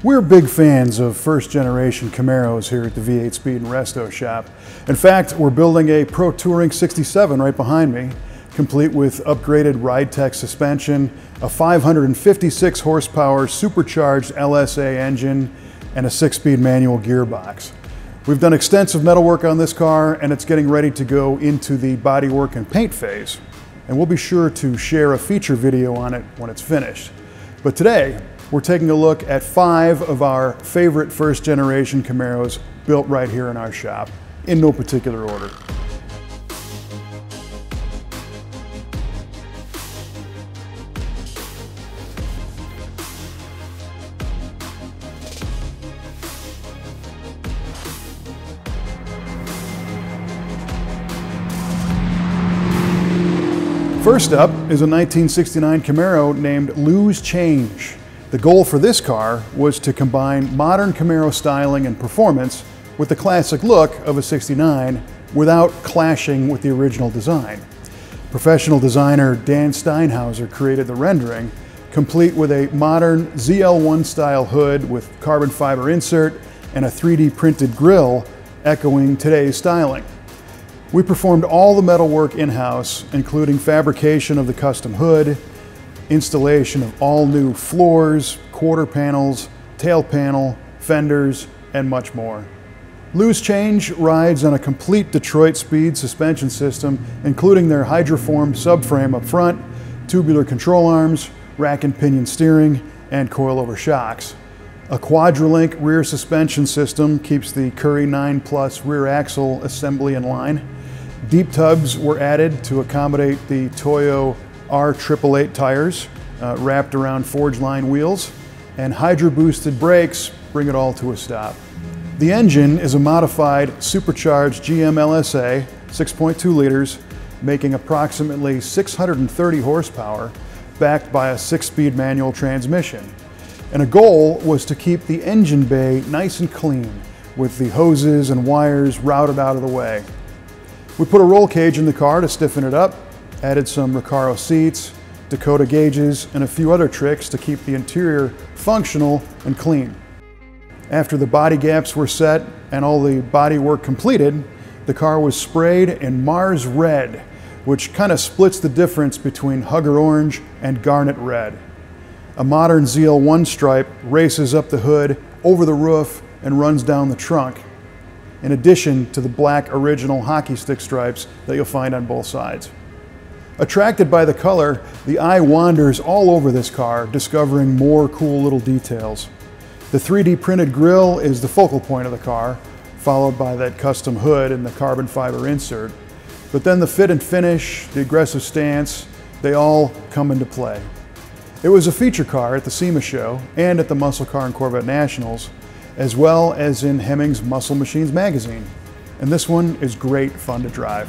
We're big fans of first-generation Camaros here at the V8 Speed and Resto shop. In fact, we're building a Pro Touring 67 right behind me, complete with upgraded ride-tech suspension, a 556 horsepower supercharged LSA engine, and a 6-speed manual gearbox. We've done extensive metal work on this car, and it's getting ready to go into the bodywork and paint phase. And we'll be sure to share a feature video on it when it's finished. But today, we're taking a look at 5 of our favorite first-generation Camaros built right here in our shop, in no particular order. First up is a 1969 Camaro named Lose Change. The goal for this car was to combine modern Camaro styling and performance with the classic look of a 69 without clashing with the original design. Professional designer Dan Steinhauser created the rendering, complete with a modern ZL1 style hood with carbon fiber insert and a 3D printed grille echoing today's styling. We performed all the metal work in-house, including fabrication of the custom hood, installation of all new floors, quarter panels, tail panel, fenders, and much more. Lose Change rides on a complete Detroit Speed suspension system, including their hydroform subframe up front, tubular control arms, rack and pinion steering, and coilover shocks. A Quadrelink rear suspension system keeps the Curry 9 Plus rear axle assembly in line. Deep tubs were added to accommodate the Toyo R888 tires wrapped around Forgeline wheels, and hydro-boosted brakes bring it all to a stop. The engine is a modified supercharged GM LSA, 6.2 liters, making approximately 630 horsepower, backed by a 6-speed manual transmission. And a goal was to keep the engine bay nice and clean, with the hoses and wires routed out of the way. We put a roll cage in the car to stiffen it up, added some Recaro seats, Dakota gauges, and a few other tricks to keep the interior functional and clean. After the body gaps were set and all the body work completed, the car was sprayed in Mars Red, which kind of splits the difference between Hugger Orange and Garnet Red. A modern ZL1 stripe races up the hood, over the roof, and runs down the trunk, in addition to the black original hockey stick stripes that you'll find on both sides. Attracted by the color, the eye wanders all over this car, discovering more cool little details. The 3D printed grille is the focal point of the car, followed by that custom hood and the carbon fiber insert. But then the fit and finish, the aggressive stance, they all come into play. It was a feature car at the SEMA show and at the Muscle Car and Corvette Nationals, as well as in Hemmings Muscle Machines Magazine. And this one is great fun to drive.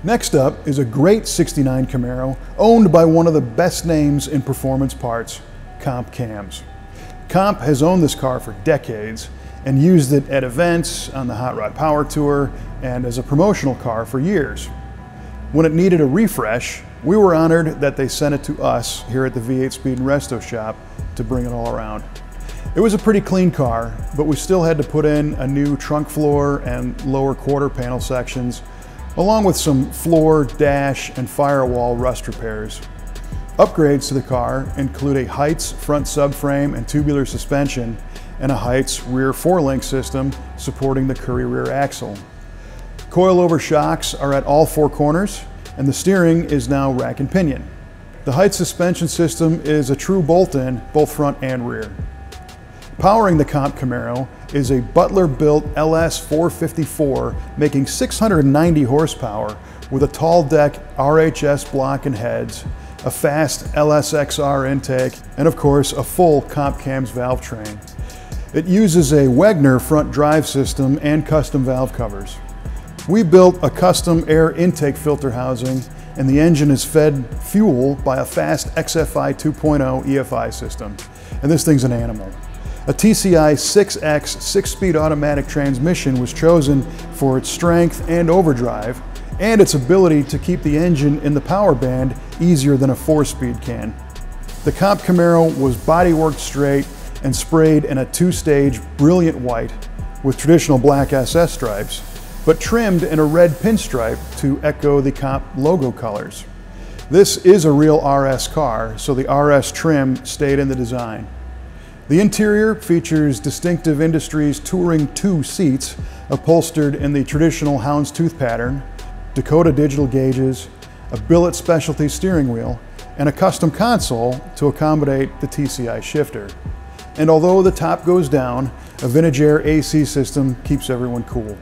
Next up is a great 69 Camaro owned by one of the best names in performance parts, Comp Cams. Comp has owned this car for decades and used it at events, on the Hot Rod Power Tour, and as a promotional car for years. When it needed a refresh, we were honored that they sent it to us here at the V8 Speed and Resto shop to bring it all around. It was a pretty clean car, but we still had to put in a new trunk floor and lower quarter panel sections, along with some floor, dash, and firewall rust repairs. Upgrades to the car include a Heights front subframe and tubular suspension, and a Heights rear 4-link system supporting the Curry rear axle. Coilover shocks are at all 4 corners, and the steering is now rack and pinion. The Heights suspension system is a true bolt-in, both front and rear. Powering the Comp Camaro is a Butler-built LS 454, making 690 horsepower with a tall deck RHS block and heads, a fast LSXR intake, and of course a full Comp Cams valve train. It uses a Wegner front drive system and custom valve covers. We built a custom air intake filter housing, and the engine is fed fuel by a fast XFI 2.0 EFI system. And this thing's an animal. A TCI 6X 6-speed automatic transmission was chosen for its strength and overdrive, and its ability to keep the engine in the power band easier than a 4-speed can. The Comp Camaro was bodyworked straight and sprayed in a 2-stage brilliant white with traditional black SS stripes, but trimmed in a red pinstripe to echo the Comp logo colors. This is a real RS car, so the RS trim stayed in the design. The interior features Distinctive Industries Touring 2 seats upholstered in the traditional houndstooth pattern, Dakota digital gauges, a billet specialty steering wheel, and a custom console to accommodate the TCI shifter. And although the top goes down, a vintage air AC system keeps everyone cool.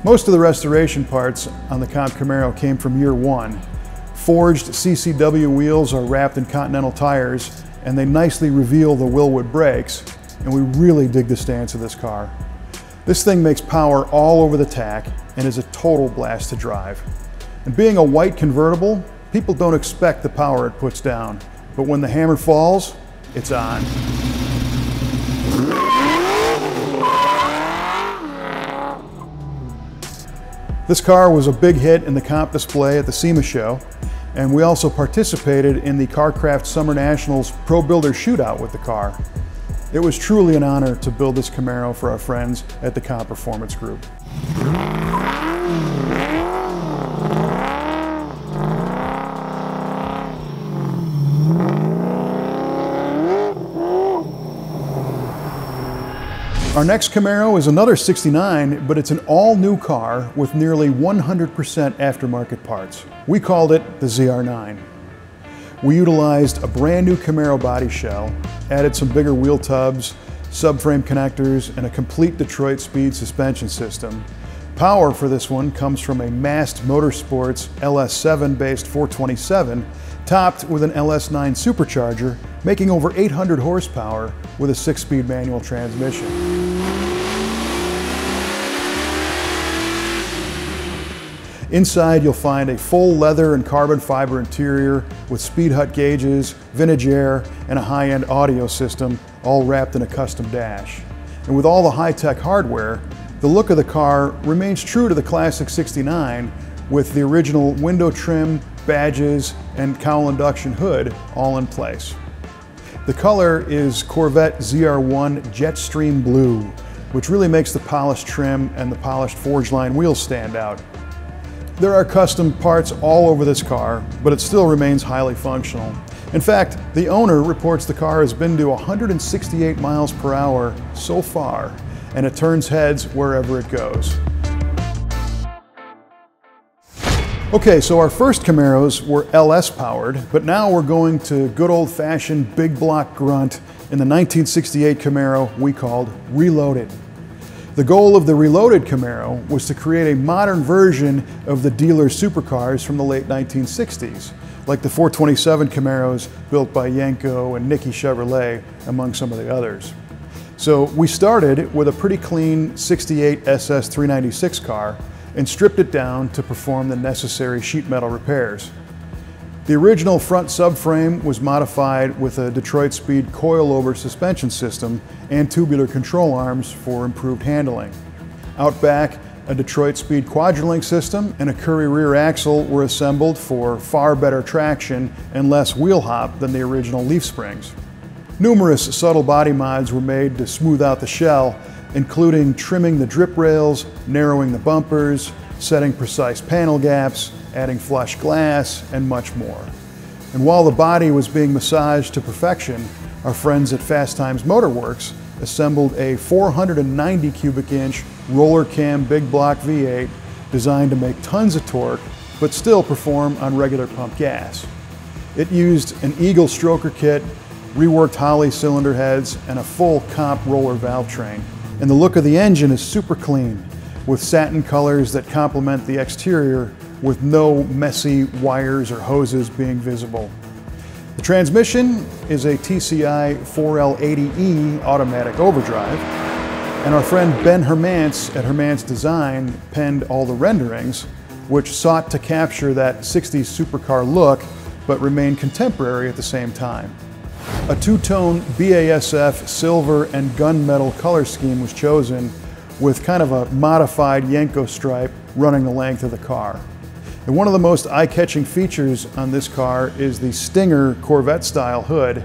Most of the restoration parts on the Comp Camaro came from year one. Forged CCW wheels are wrapped in Continental tires, and they nicely reveal the Willwood brakes, and we really dig the stance of this car. This thing makes power all over the tack and is a total blast to drive. And being a white convertible, people don't expect the power it puts down, but when the hammer falls, it's on. This car was a big hit in the comp display at the SEMA show, and we also participated in the Carcraft Summer Nationals Pro Builder Shootout with the car. It was truly an honor to build this Camaro for our friends at the Comp Performance Group. Our next Camaro is another 69, but it's an all-new car with nearly 100% aftermarket parts. We called it the ZR9. We utilized a brand new Camaro body shell, added some bigger wheel tubs, subframe connectors, and a complete Detroit speed suspension system. Power for this one comes from a massed Motorsports LS7 based 427, topped with an LS9 supercharger, making over 800 horsepower with a 6-speed manual transmission. Inside you'll find a full leather and carbon fiber interior with speed hut gauges, vintage air, and a high-end audio system, all wrapped in a custom dash. And with all the high-tech hardware, the look of the car remains true to the classic 69 with the original window trim, badges, and cowl induction hood all in place. The color is Corvette ZR1 Jetstream Blue, which really makes the polished trim and the polished Forgeline wheels stand out. There are custom parts all over this car, but it still remains highly functional. In fact, the owner reports the car has been to 168 miles per hour so far, and it turns heads wherever it goes. Okay, so our first Camaros were LS powered, but now we're going to good old-fashioned big block grunt in the 1968 Camaro we called Reloaded. The goal of the Reloaded Camaro was to create a modern version of the dealer supercars from the late 1960s, like the 427 Camaros built by Yenko and Nicky Chevrolet, among some of the others. So we started with a pretty clean 68 SS 396 car and stripped it down to perform the necessary sheet metal repairs. The original front subframe was modified with a Detroit Speed coilover suspension system and tubular control arms for improved handling. Out back, a Detroit Speed quadrillink system and a Currie rear axle were assembled for far better traction and less wheel hop than the original leaf springs. Numerous subtle body mods were made to smooth out the shell, including trimming the drip rails, narrowing the bumpers, setting precise panel gaps, adding flush glass, and much more. And while the body was being massaged to perfection, our friends at Fast Times Motor Works assembled a 490 cubic inch roller cam big block V8 designed to make tons of torque, but still perform on regular pump gas. It used an Eagle stroker kit, reworked Holley cylinder heads, and a full comp roller valve train. And the look of the engine is super clean, with satin colors that complement the exterior with no messy wires or hoses being visible. The transmission is a TCI 4L80E automatic overdrive, and our friend Ben Hermance at Hermance Design penned all the renderings, which sought to capture that 60s supercar look, but remain contemporary at the same time. A two-tone BASF silver and gunmetal color scheme was chosen with kind of a modified Yenko stripe running the length of the car. And one of the most eye-catching features on this car is the Stinger Corvette-style hood,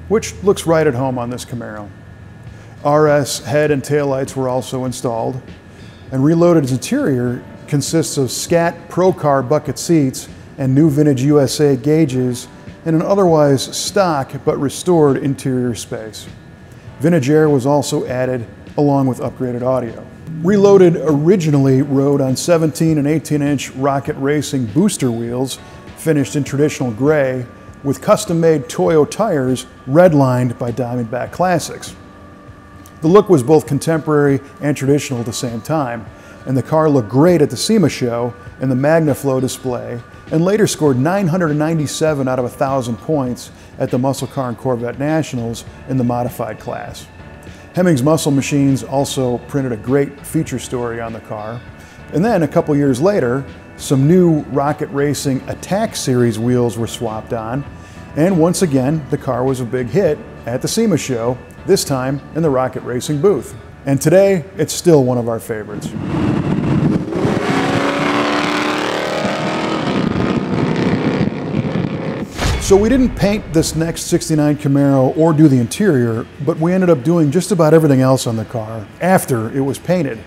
which looks right at home on this Camaro. RS head and taillights were also installed, and Reloaded's interior consists of Scat Pro Car bucket seats and new vintage USA gauges and an otherwise stock but restored interior space. Vintage air was also added along with upgraded audio. Reloaded originally rode on 17 and 18-inch Rocket Racing booster wheels finished in traditional gray with custom-made Toyo tires redlined by Diamondback Classics. The look was both contemporary and traditional at the same time, and the car looked great at the SEMA show in the MagnaFlow display, and later scored 997 out of 1,000 points at the Muscle Car and Corvette Nationals in the modified class. Hemmings Muscle Machines also printed a great feature story on the car. And then a couple years later, some new Rocket Racing Attack Series wheels were swapped on, and once again, the car was a big hit at the SEMA show, this time in the Rocket Racing booth. And today, it's still one of our favorites. So we didn't paint this next 69 Camaro or do the interior, but we ended up doing just about everything else on the car after it was painted.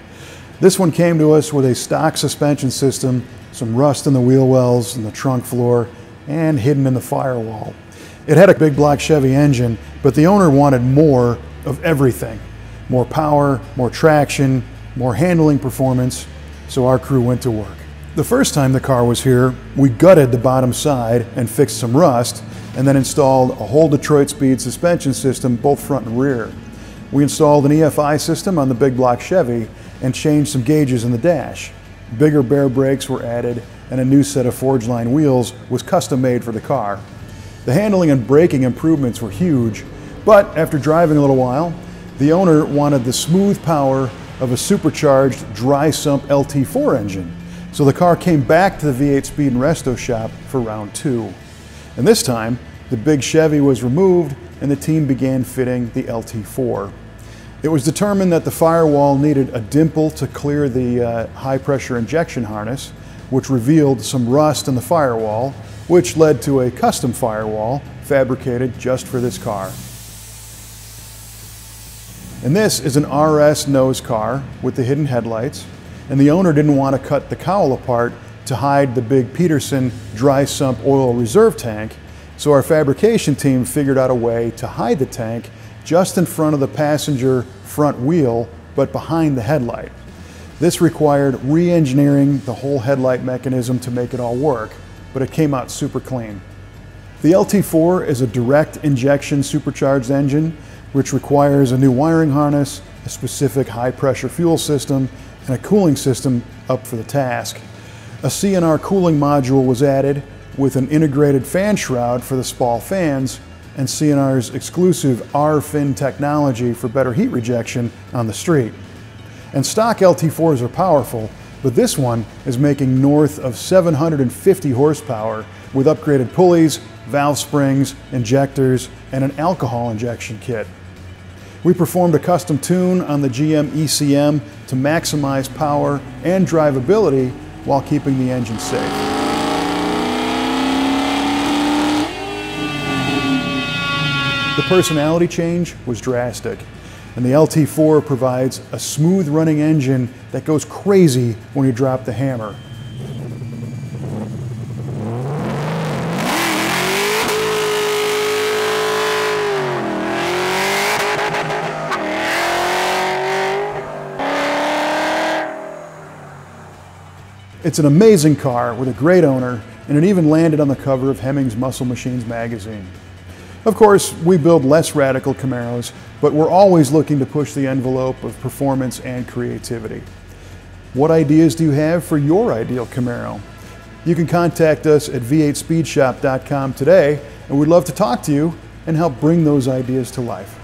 This one came to us with a stock suspension system, some rust in the wheel wells and the trunk floor, and hidden in the firewall. It had a big block Chevy engine, but the owner wanted more of everything. More power, more traction, more handling performance, so our crew went to work. The first time the car was here, we gutted the bottom side and fixed some rust, and then installed a whole Detroit Speed suspension system, both front and rear. We installed an EFI system on the big block Chevy and changed some gauges in the dash. Bigger bare brakes were added, and a new set of Forgeline wheels was custom made for the car. The handling and braking improvements were huge, but after driving a little while, the owner wanted the smooth power of a supercharged dry sump LT4 engine. So the car came back to the V8 Speed and Resto shop for round 2. And this time, the big Chevy was removed and the team began fitting the LT4. It was determined that the firewall needed a dimple to clear the high pressure injection harness, which revealed some rust in the firewall, which led to a custom firewall fabricated just for this car. And this is an RS nose car with the hidden headlights, and the owner didn't want to cut the cowl apart to hide the big Peterson dry sump oil reserve tank, so our fabrication team figured out a way to hide the tank just in front of the passenger front wheel, but behind the headlight. This required re-engineering the whole headlight mechanism to make it all work, but it came out super clean. The LT4 is a direct injection supercharged engine, which requires a new wiring harness, a specific high pressure fuel system, and a cooling system up for the task. A CNR cooling module was added with an integrated fan shroud for the Spall fans and CNR's exclusive R-fin technology for better heat rejection on the street. And stock LT4s are powerful, but this one is making north of 750 horsepower with upgraded pulleys, valve springs, injectors, and an alcohol injection kit. We performed a custom tune on the GM ECM to maximize power and drivability while keeping the engine safe. The personality change was drastic, and the LT4 provides a smooth running engine that goes crazy when you drop the hammer. It's an amazing car with a great owner, and it even landed on the cover of Hemmings Muscle Machines Magazine. Of course, we build less radical Camaros, but we're always looking to push the envelope of performance and creativity. What ideas do you have for your ideal Camaro? You can contact us at v8speedshop.com today, and we'd love to talk to you and help bring those ideas to life.